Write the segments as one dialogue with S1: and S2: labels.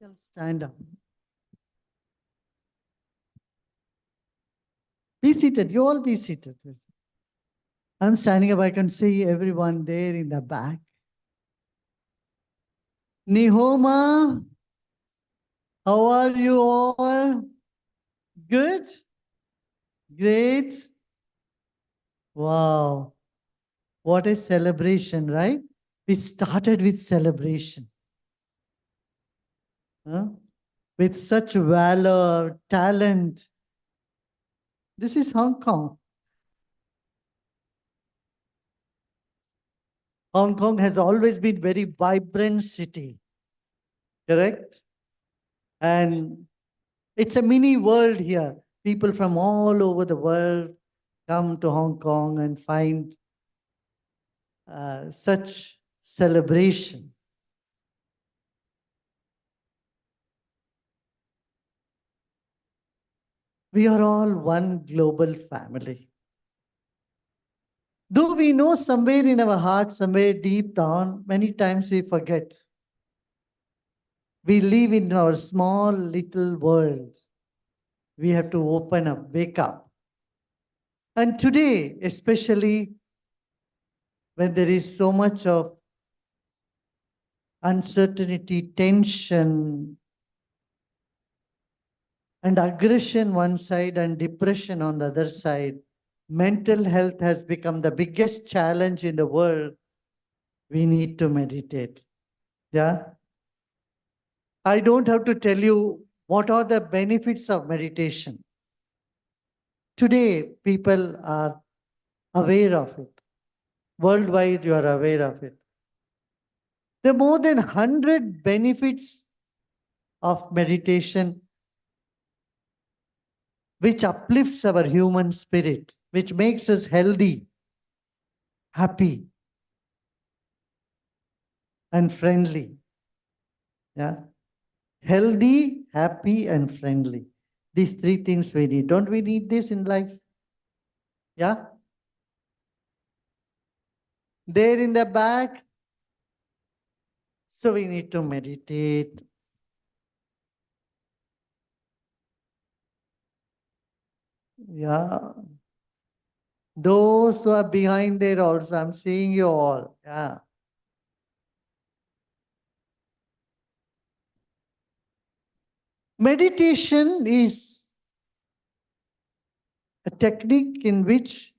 S1: Shall stand up. Be seated. You all be seated. I'm standing up. I can see everyone there in the back. Nihoma, how are you all? Good? Great? Wow. What a celebration, right? We started with celebration. Huh? With such valor, talent. This is Hong Kong. Hong Kong has always been very vibrant city, correct? And it's a mini world here. People from all over the world come to Hong Kong and find such celebration. We are all one global family. Though we know somewhere in our heart, somewhere deep down, many times we forget. We live in our small little world. We have to open up, wake up. And today, especially when there is so much of uncertainty, tension, and aggression one side and depression on the other side, mental health has become the biggest challenge in the world. We need to meditate. Yeah. I don't have to tell you what are the benefits of meditation. Today, people are aware of it. Worldwide, you are aware of it. There are more than 100 benefits of meditation which uplifts our human spirit, which makes us healthy, happy, and friendly. Yeah. Healthy, happy, and friendly. These three things we need. Don't we need this in life? Yeah. There in the back. So we need to meditate. Yeah. Those who are behind there also, I'm seeing you all. Yeah. Meditation is a technique in which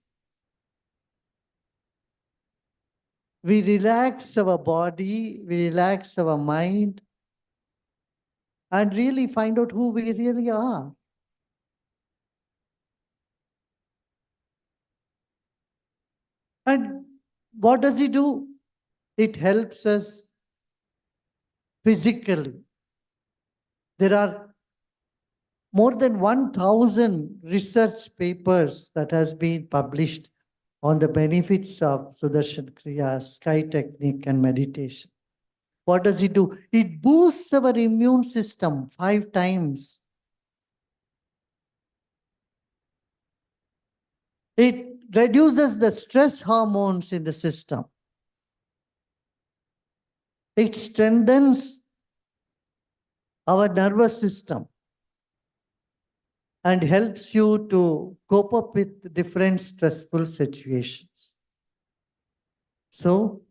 S1: we relax our body, we relax our mind, and really find out who we really are. And what does it do? It helps us physically. There are more than 1,000 research papers that has been published on the benefits of Sudarshan Kriya, sky technique, and meditation. What does it do? It boosts our immune system 5 times. It reduces the stress hormones in the system. It strengthens our nervous system and helps you to cope up with different stressful situations. So,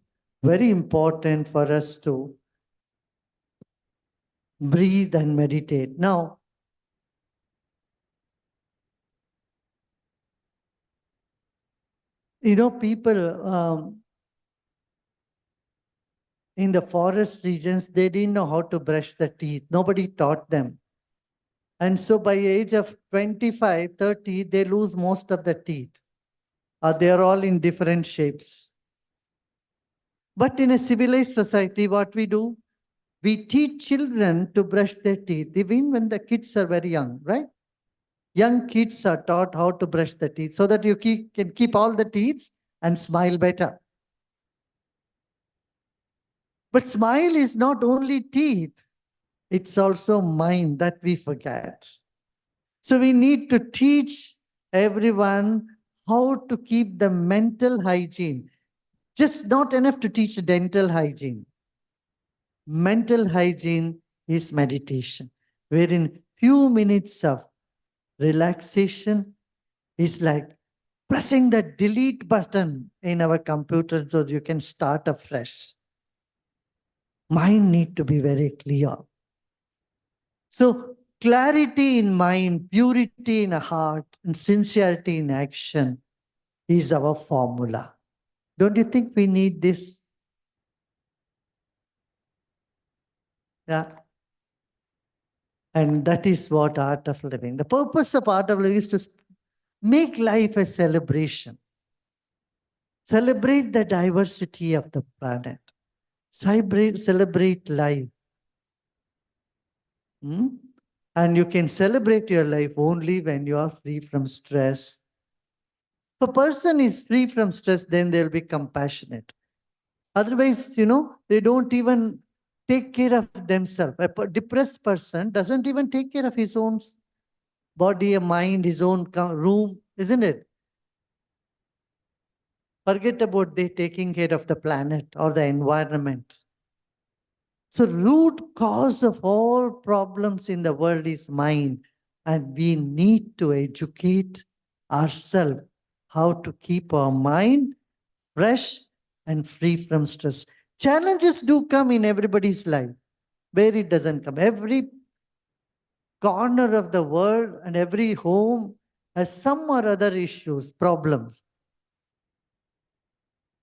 S1: very important for us to breathe and meditate. Now, people in the forest regions, they didn't know how to brush the teeth. Nobody taught them. And so by age of 25, 30, they lose most of the teeth. They're all in different shapes. But in a civilized society, what we do, we teach children to brush their teeth, even when the kids are very young, right? Young kids are taught how to brush the teeth so that you can keep all the teeth and smile better. But smile is not only teeth, it's also mind that we forget. So we need to teach everyone how to keep the mental hygiene. Just not enough to teach dental hygiene. Mental hygiene is meditation, wherein few minutes of relaxation is like pressing the delete button in our computer so you can start afresh. Mind need to be very clear. So clarity in mind, purity in heart, and sincerity in action is our formula. Don't you think we need this? Yeah. And that is what art of living. The purpose of art of living is to make life a celebration. Celebrate the diversity of the planet. Celebrate life. Hmm? And you can celebrate your life only when you are free from stress. If a person is free from stress, then they'll be compassionate. Otherwise, they don't even take care of themselves. A depressed person doesn't even take care of his own body, a mind, his own room, isn't it? Forget about they taking care of the planet or the environment. So root cause of all problems in the world is mind, and we need to educate ourselves how to keep our mind fresh and free from stress. Challenges do come in everybody's life. Where it doesn't come. Every corner of the world and every home has some or other issues, problems.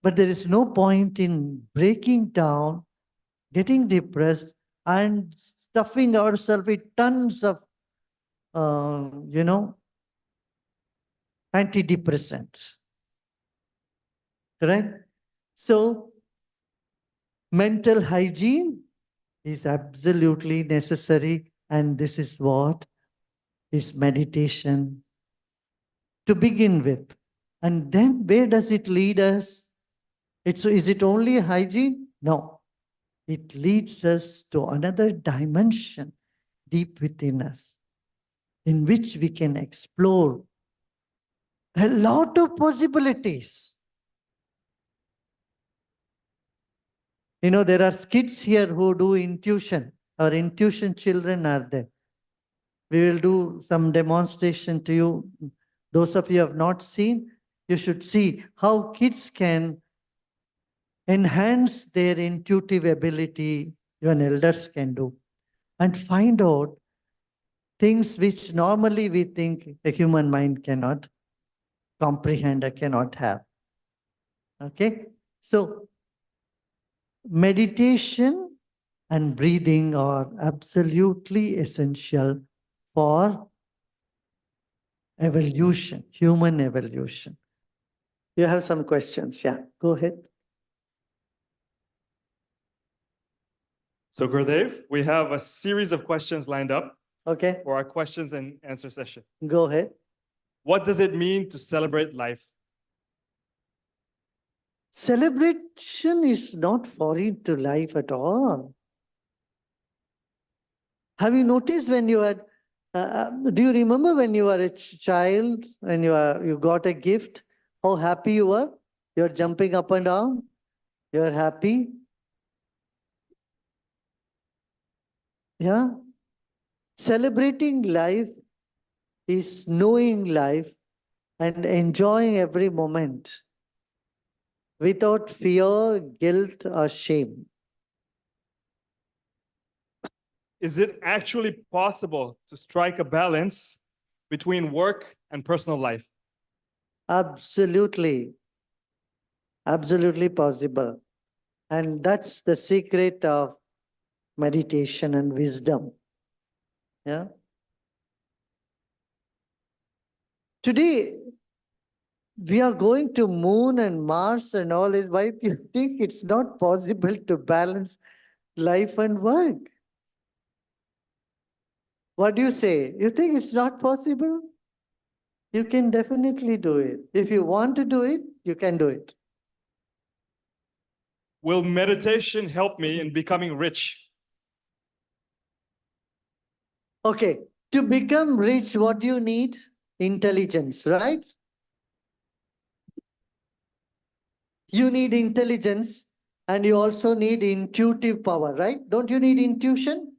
S1: But there is no point in breaking down, getting depressed, and stuffing ourselves with tons of, antidepressants. Correct? So, mental hygiene is absolutely necessary, and this is what is meditation to begin with. And then where does it lead us? Is it only hygiene? No. It leads us to another dimension deep within us, in which we can explore a lot of possibilities. There are kids here who do intuition. Our intuition children are there. We will do some demonstration to you. Those of you who have not seen, you should see how kids can enhance their intuitive ability, even elders can do, and find out things which normally we think a human mind cannot comprehend or cannot have. Okay? So, meditation and breathing are absolutely essential for evolution, human evolution. You have some questions? Yeah, go ahead.
S2: So, Gurudev, we have a series of questions lined up
S1: Okay,
S2: for our questions and answer session.
S1: go ahead.
S2: What does it mean to celebrate life?
S1: Celebration is not foreign to life at all. Have you noticed when you had, do you remember when you were a child, when you got a gift, how happy you were? You're jumping up and down. You're happy. Yeah. Celebrating life is knowing life and enjoying every moment without fear, guilt, or shame.
S2: Is it actually possible to strike a balance between work and personal life?
S1: Absolutely. Absolutely possible. And that's the secret of meditation and wisdom. Yeah. Today, we are going to Moon and Mars and all this. Why do you think it's not possible to balance life and work? What do you say? You think it's not possible? You can definitely do it. If you want to do it, you can do it.
S2: Will meditation help me in becoming rich?
S1: Okay, to become rich, what do you need? Intelligence, right? You need intelligence and you also need intuitive power, right? Don't you need intuition?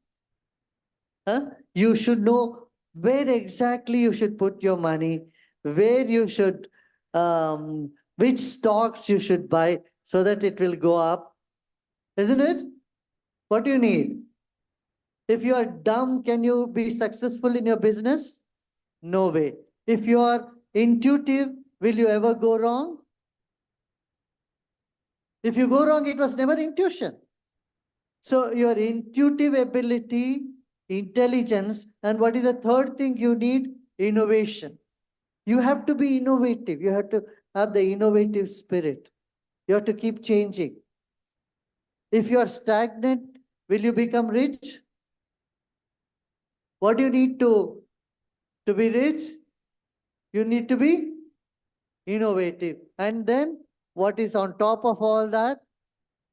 S1: You should know where exactly you should put your money, where you should, which stocks you should buy so that it will go up, isn't it? What do you need? If you are dumb, can you be successful in your business? No way. If you are intuitive, will you ever go wrong? If you go wrong, it was never intuition. So your intuitive ability, intelligence, and what is the third thing you need? Innovation. You have to be innovative. You have to have the innovative spirit. You have to keep changing. If you are stagnant, will you become rich? What do you need to be rich? You need to be innovative. And then what is on top of all that?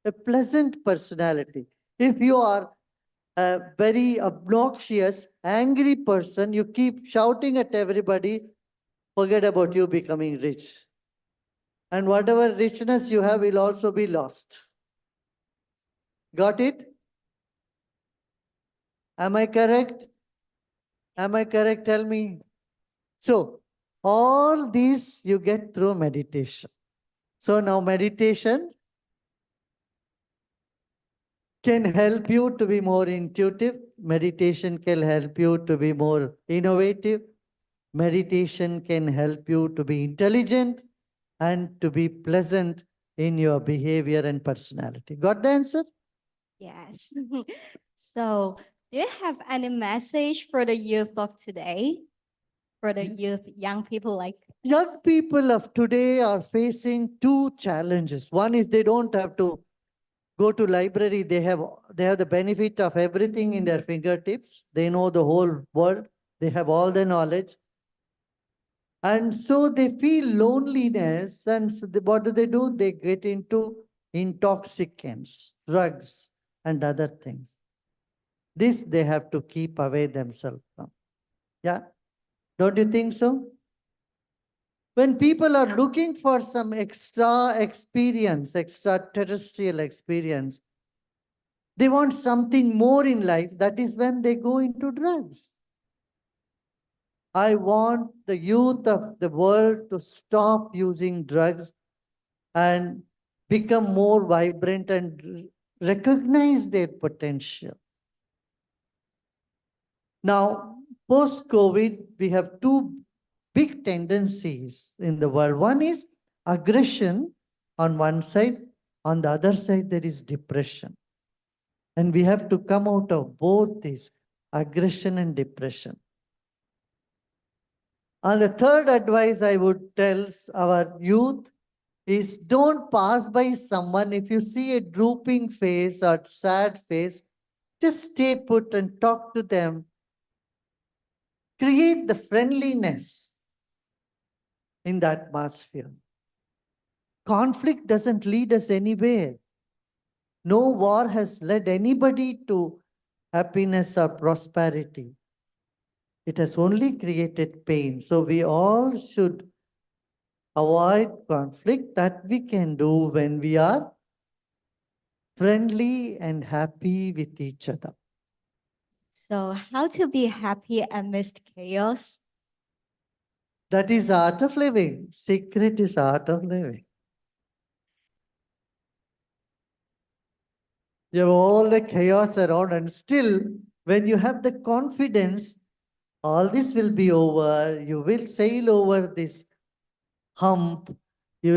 S1: A pleasant personality. If you are a very obnoxious, angry person, you keep shouting at everybody, forget about you becoming rich. And whatever richness you have will also be lost. Got it? Am I correct? Am I correct? Tell me. So, all these you get through meditation. So, now meditation can help you to be more intuitive. Meditation can help you to be more innovative. Meditation can help you to be intelligent and to be pleasant in your behavior and personality. Got the answer?
S3: Yes. So, do you have any message for the youth of today? For the youth, young people like
S1: Young people of today are facing two challenges. One is they don't have to go to library. They have the benefit of everything in their fingertips. They know the whole world. They have all the knowledge. And so they feel loneliness. And so what do? They get into intoxicants, drugs, and other things. This they have to keep away themselves from. Yeah? Don't you think so? When people are looking for some extra experience, extraterrestrial experience, they want something more in life. That is when they go into drugs. I want the youth of the world to stop using drugs and become more vibrant and recognize their potential. Now, post COVID, we have two big tendencies in the world. One is aggression on one side, on the other side, there is depression. And we have to come out of both these aggression and depression. And the third advice I would tell our youth is don't pass by someone. If you see a drooping face or sad face, just stay put and talk to them. Create the friendliness in the atmosphere. Conflict doesn't lead us anywhere. No war has led anybody to happiness or prosperity. It has only created pain. So we all should avoid conflict. That we can do when we are friendly and happy with each other.
S3: so how to be happy amidst chaos?
S1: That is art of living. Secret is art of living. You have all the chaos around, and still, when you have the confidence, all this will be over. You will sail over this hump. You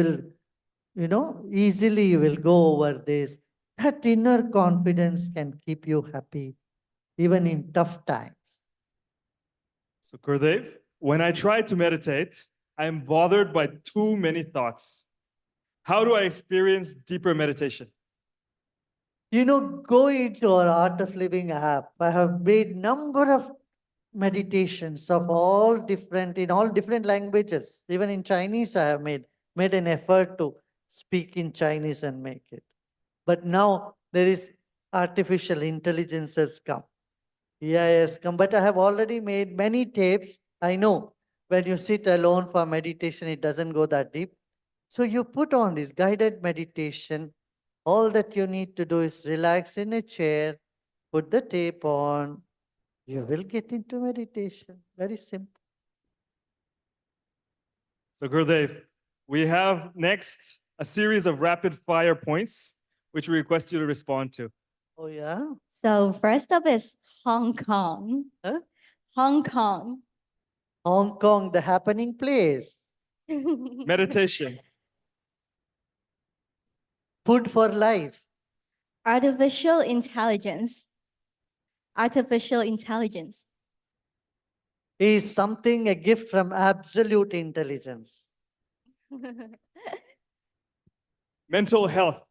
S1: will, easily you will go over this. That inner confidence can keep you happy, even in tough times.
S2: So, Gurudev, when I try to meditate, I am bothered by too many thoughts. How do I experience deeper meditation?
S1: Go into our Art of Living app. I have made number of meditations of all different in all different languages. Even in Chinese, I have made an effort to speak in Chinese and make it. But now there is artificial intelligence has come. Yeah, yes, come. But I have already made many tapes. I know when you sit alone for meditation, it doesn't go that deep. So you put on this guided meditation. All that you need to do is relax in a chair, put the tape on, you will get into meditation. Very simple.
S2: So Gurudev, we have next a series of rapid fire points, which we request you to respond to.
S1: Oh, yeah?
S3: So first up is Hong Kong.
S1: Huh?
S3: Hong Kong.
S1: Hong Kong, the happening place.
S2: Meditation,
S1: Food for life.
S3: Artificial intelligence. Artificial intelligence.
S1: Is something a gift from absolute intelligence.
S2: mental health,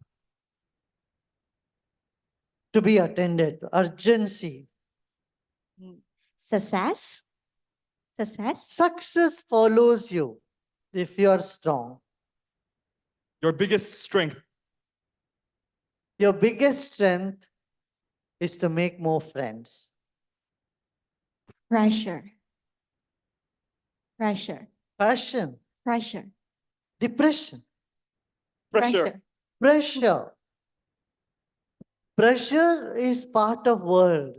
S1: To be attended, urgency.
S3: Success. Success.
S1: Success follows you if you are strong.
S2: your biggest strength,
S1: Your biggest strength is to make more friends.
S3: Pressure. Pressure.
S1: Passion,
S3: Pressure.
S1: depression,
S2: pressure,
S1: pressure. Pressure is part of world,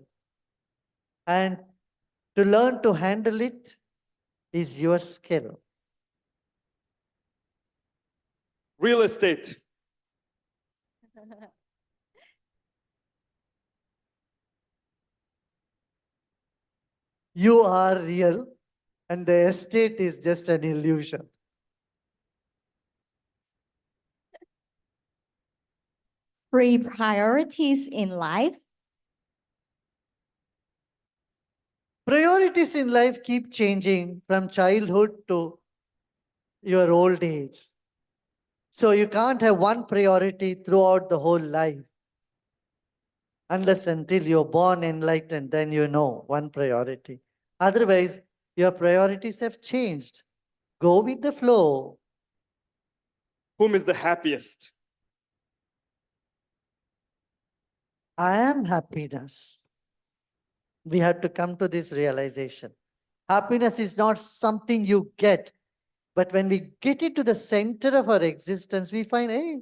S1: and to learn to handle it is your skill.
S2: real estate,
S1: You are real, and the estate is just an illusion.
S3: Three priorities in life.
S1: Priorities in life keep changing from childhood to your old age. So you can't have one priority throughout the whole life. Unless until you're born enlightened, then you know one priority. Otherwise, your priorities have changed. Go with the flow.
S2: whom is the happiest,
S1: I am happiness. We have to come to this realization. Happiness is not something you get, but when we get into the center of our existence, we find, hey,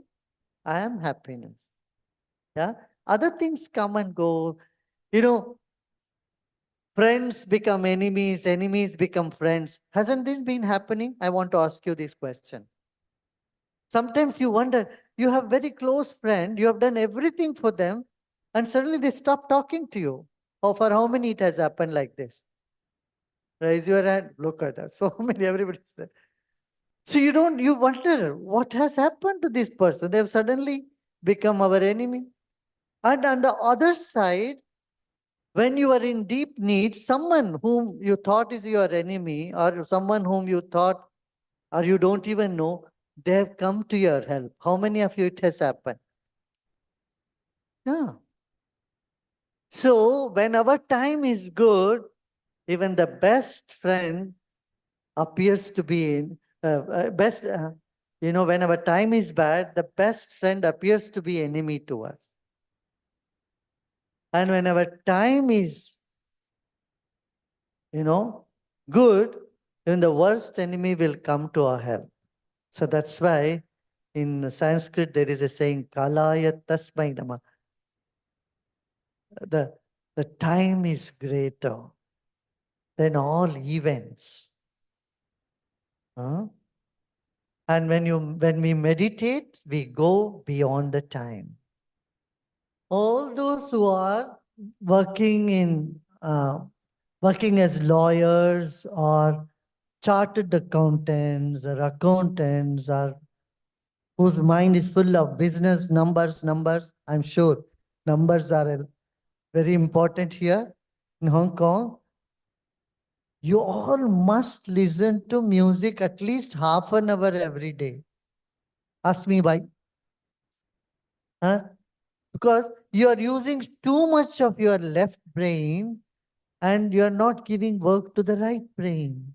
S1: I am happiness. Yeah. Other things come and go. You know, friends become enemies, enemies become friends. Hasn't this been happening? I want to ask you this question. Sometimes you wonder, you have very close friend, you have done everything for them, and suddenly they stop talking to you. Or for how many it has happened like this? Raise your hand. Look at that. So many, everybody said. So you wonder what has happened to this person. They've suddenly become our enemy. And on the other side, when you are in deep need, someone whom you thought is your enemy, or someone whom you thought or you don't even know, they have come to your help. How many of you it has happened? Yeah. So when our time is good, even the best friend appears to be in best. When our time is bad, the best friend appears to be enemy to us. And when our time is, good, then the worst enemy will come to our help. So that's why in Sanskrit there is a saying, Kalaya Tasmai Namah. The time is greater than all events. Huh? And when we meditate, we go beyond the time. All those who are working as lawyers or chartered accountants or accountants or whose mind is full of business numbers, I'm sure numbers are very important here in Hong Kong. You all must listen to music at least half an hour every day. Ask me why. Huh? Because you are using too much of your left brain and you are not giving work to the right brain.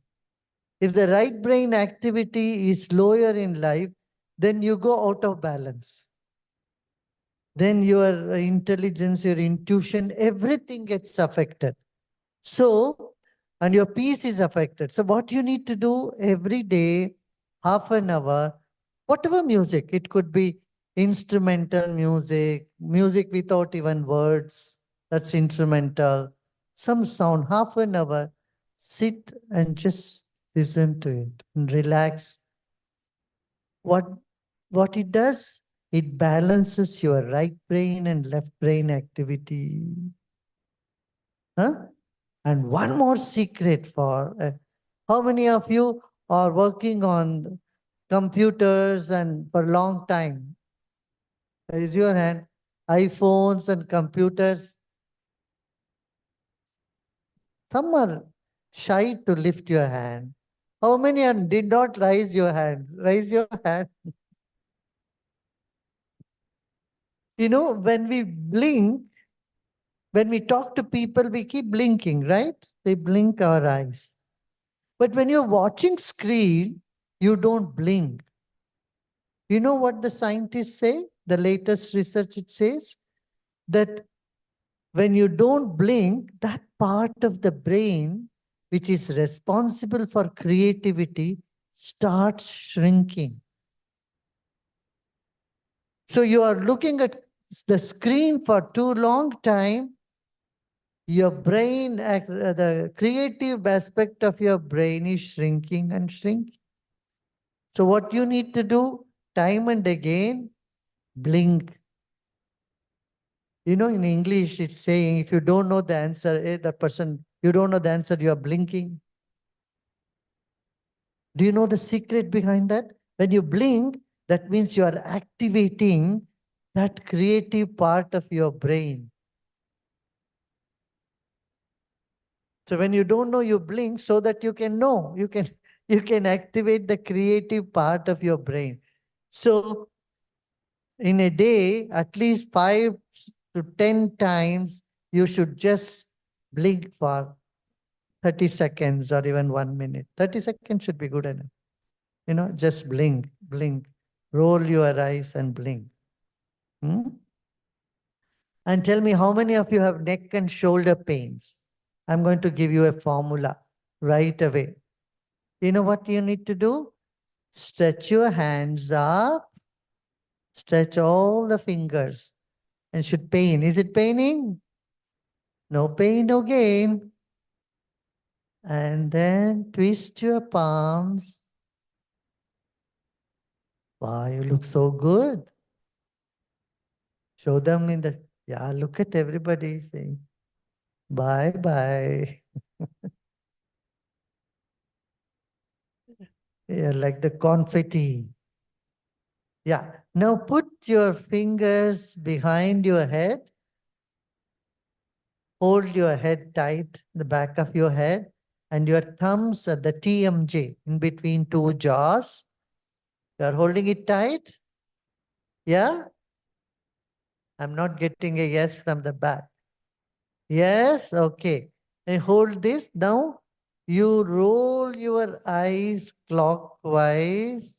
S1: If the right brain activity is lower in life, then you go out of balance. Then your intelligence, your intuition, everything gets affected. So, and your peace is affected. So what you need to do every day, half an hour, whatever music, it could be instrumental music, music without even words, that's instrumental. some sound, half an hour, sit and just listen to it and relax. What it does, it balances your right brain and left brain activity. Huh? And one more secret for how many of you are working on computers and for a long time? Raise your hand. iPhones and computers. Some are shy to lift your hand. How many did not raise your hand? Raise your hand. You know, when we blink, when we talk to people, we keep blinking, right? We blink our eyes. But when you're watching screen, you don't blink. You know what the scientists say? The latest research, it says that when you don't blink, that part of the brain which is responsible for creativity starts shrinking. So you are looking at the screen for too long time, your brain, the creative aspect of your brain is shrinking and shrinking. So what you need to do time and again, blink. You know, in English, it's saying if you don't know the answer, the person, you don't know the answer, you are blinking. Do you know the secret behind that? When you blink, that means you are activating that creative part of your brain. So when you don't know, you blink so that you can know. You can activate the creative part of your brain. So in a day, at least 5 to 10 times, you should just blink for 30 seconds or even 1 minute. 30 seconds should be good enough. You know, just blink, blink. Roll your eyes and blink. And tell me, how many of you have neck and shoulder pains? I'm going to give you a formula right away. You know what you need to do? Stretch your hands up, stretch all the fingers, and should pain. Is it paining? No pain, no gain. And then twist your palms. Wow, you look so good. Show them in the, yeah, look at everybody saying, bye bye. Yeah, like the confetti. Yeah. Now put your fingers behind your head. Hold your head tight, the back of your head, and your thumbs at the TMJ in between two jaws. You are holding it tight. Yeah? I'm not getting a yes from the back. Yes? Okay. And hold this. Now you roll your eyes clockwise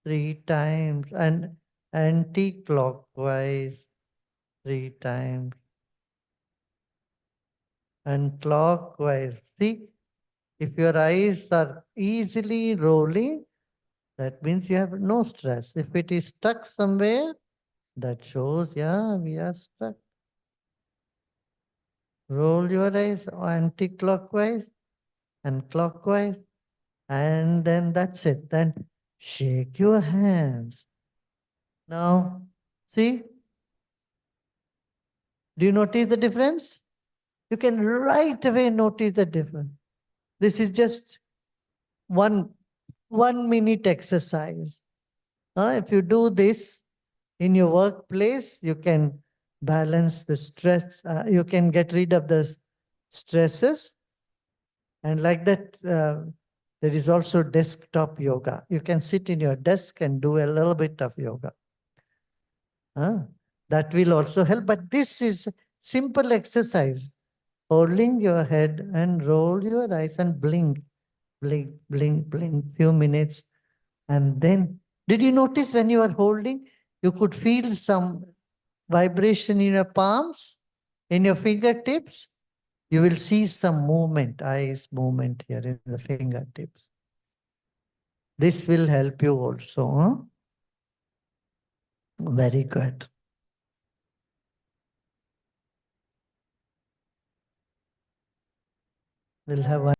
S1: 3 times and anti-clockwise 3 times and clockwise. See, if your eyes are easily rolling, that means you have no stress. If it is stuck somewhere, that shows, yeah, we are stuck. Roll your eyes anti-clockwise and clockwise, and then that's it. Then shake your hands. Now, see, do you notice the difference? You can right away notice the difference. This is just one 1 minute exercise. If you do this in your workplace, you can balance the stress. You can get rid of the stresses. And like that, there is also desktop yoga. You can sit in your desk and do a little bit of yoga. That will also help. But this is simple exercise. Holding your head and roll your eyes and blink, blink, blink, blink, few minutes. And then, did you notice when you are holding, you could feel some vibration in your palms, in your fingertips? You will see some movement, eyes movement here in the fingertips. This will help you also. Huh? Very good. We'll have one.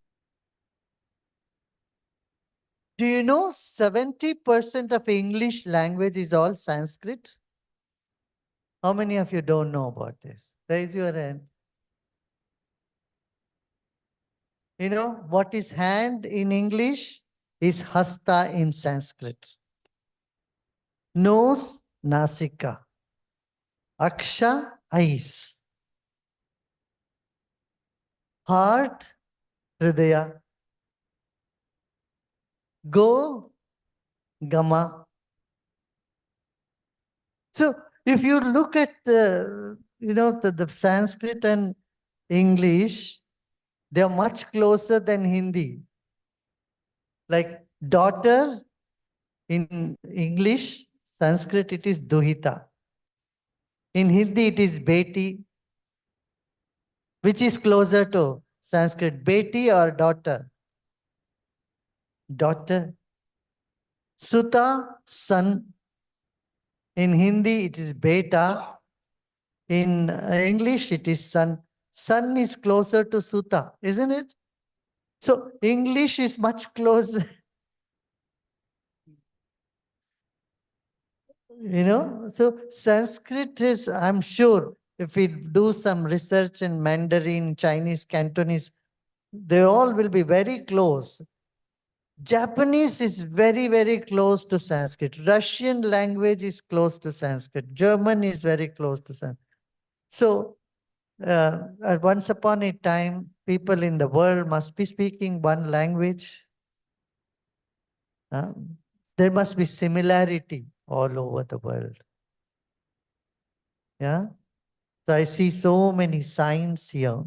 S1: Do you know 70% of English language is all Sanskrit? How many of you don't know about this? Raise your hand. You know what is hand in English is hasta in Sanskrit. Nose, nasika. Aksha, eyes. Heart, hridaya. Go, gama. So if you look at the Sanskrit and English, they are much closer than Hindi. Like daughter in English, Sanskrit it is duhita. In Hindi it is beti. Which is closer to Sanskrit, beti or daughter? Daughter. Suta, son. In Hindi it is beta. In English it is son. Son is closer to Suta, isn't it? So English is much closer. So Sanskrit is, I'm sure, if we do some research in Mandarin, Chinese, Cantonese, they all will be very close. Japanese is very, very close to Sanskrit. Russian language is close to Sanskrit. German is very close to Sanskrit. So, once upon a time, people in the world must be speaking one language. There must be similarity all over the world. Yeah. So I see so many signs here.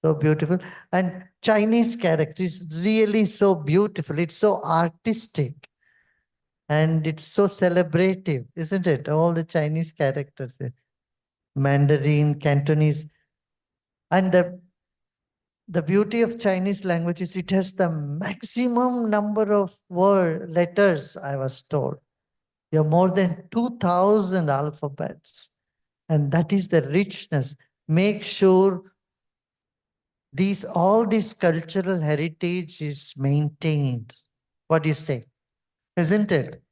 S1: So beautiful. And Chinese character is really so beautiful. It's so artistic. And it's so celebrative, isn't it? All the Chinese characters, Mandarin, Cantonese. And the beauty of Chinese language is it has the maximum number of letters, I was told. There are more than 2,000 alphabets. And that is the richness. Make sure all this cultural heritage is maintained. What do you say? Isn't it?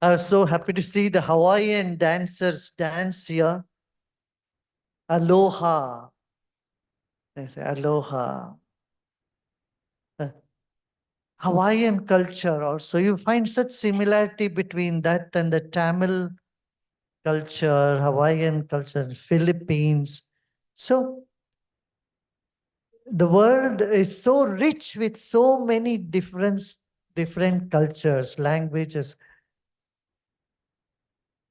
S1: I was so happy to see the Hawaiian dancers dance here. Aloha. They say aloha. Hawaiian culture also. You find such similarity between that and the Tamil culture, Hawaiian culture, Philippines. So the world is so rich with so many different cultures, languages.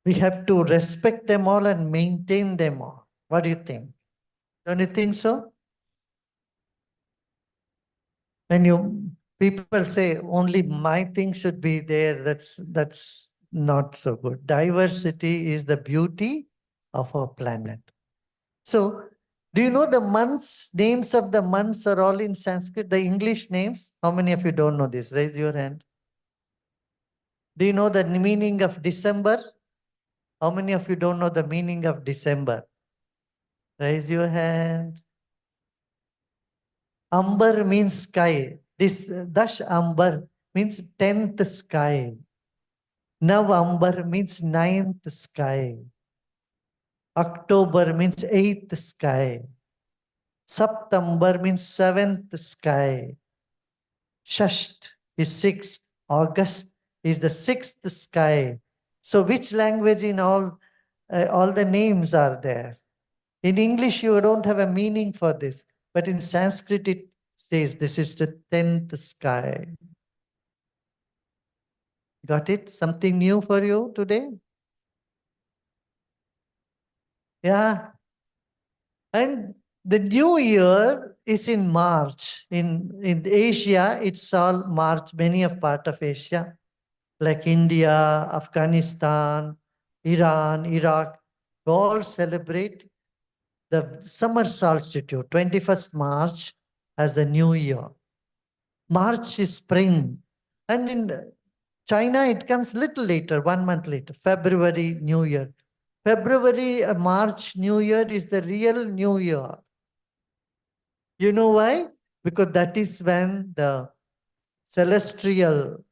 S1: We have to respect them all and maintain them all. What do you think? Don't you think so? When people say only my thing should be there, that's not so good. Diversity is the beauty of our planet. So, do you know the months? Names of the months are all in Sanskrit, the English names. How many of you don't know this? Raise your hand. Do you know the meaning of December? How many of you don't know the meaning of December? Raise your hand. Ambar means sky. This Dash Ambar means 10th sky. Nav Ambar means 9th sky. October means 8th sky. September means 7th sky. Shasht is 6. August is the 6th sky. So which language in all the names are there? In English, you don't have a meaning for this. But in Sanskrit, it says this is the 10th sky. Got it? Something new for you today? Yeah. And the new year is in March. In Asia, it's all March, many of part of Asia, like India, Afghanistan, Iran, Iraq, all celebrate the summer solstice, 21st March, as the new year. March is spring. And in China, it comes little later, 1 month later, February, New Year. February, March, New Year is the real New Year. You know why? Because that is when the celestial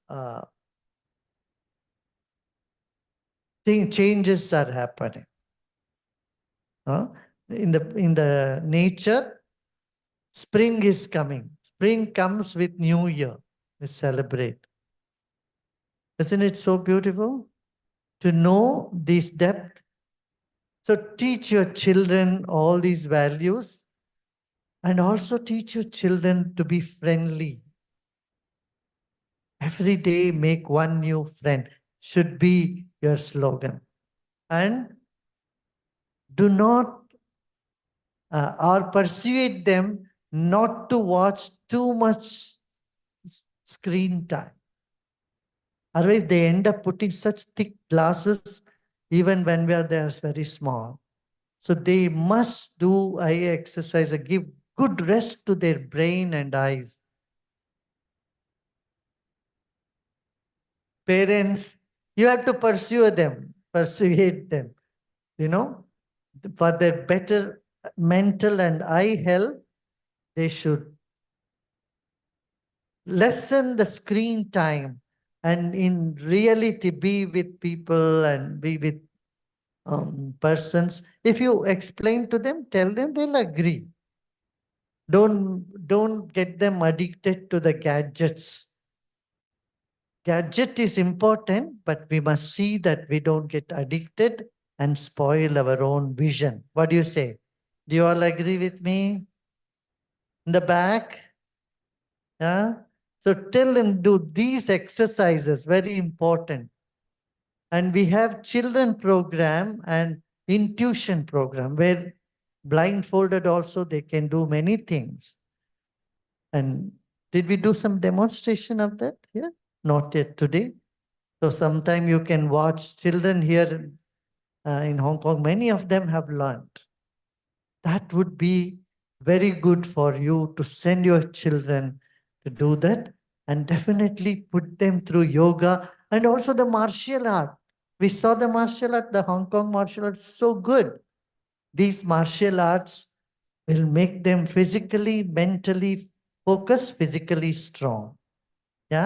S1: changes are happening. Huh? In the nature, spring is coming. Spring comes with New Year. We celebrate. Isn't it so beautiful to know this depth? So teach your children all these values and also teach your children to be friendly. Every day make one new friend should be your slogan. And do not or persuade them not to watch too much screen time. Otherwise, they end up putting such thick glasses even when we are there very small. So they must do eye exercise and give good rest to their brain and eyes. Parents, you have to pursue them, persuade them, for their better mental and eye health, they should lessen the screen time and in reality be with people and be with persons. If you explain to them, tell them, they'll agree. Don't get them addicted to the gadgets. Gadget is important, but we must see that we don't get addicted and spoil our own vision. What do you say? Do you all agree with me? In the back? Yeah? So tell them, do these exercises, very important. And we have children program and intuition program where blindfolded also they can do many things. And did we do some demonstration of that here? Not yet today. So sometime you can watch children here in Hong Kong. Many of them have learned. That would be very good for you to send your children to do that and definitely put them through yoga and also the martial art. We saw the martial art, the Hong Kong martial arts, so good. These martial arts will make them physically, mentally focused, physically strong. Yeah.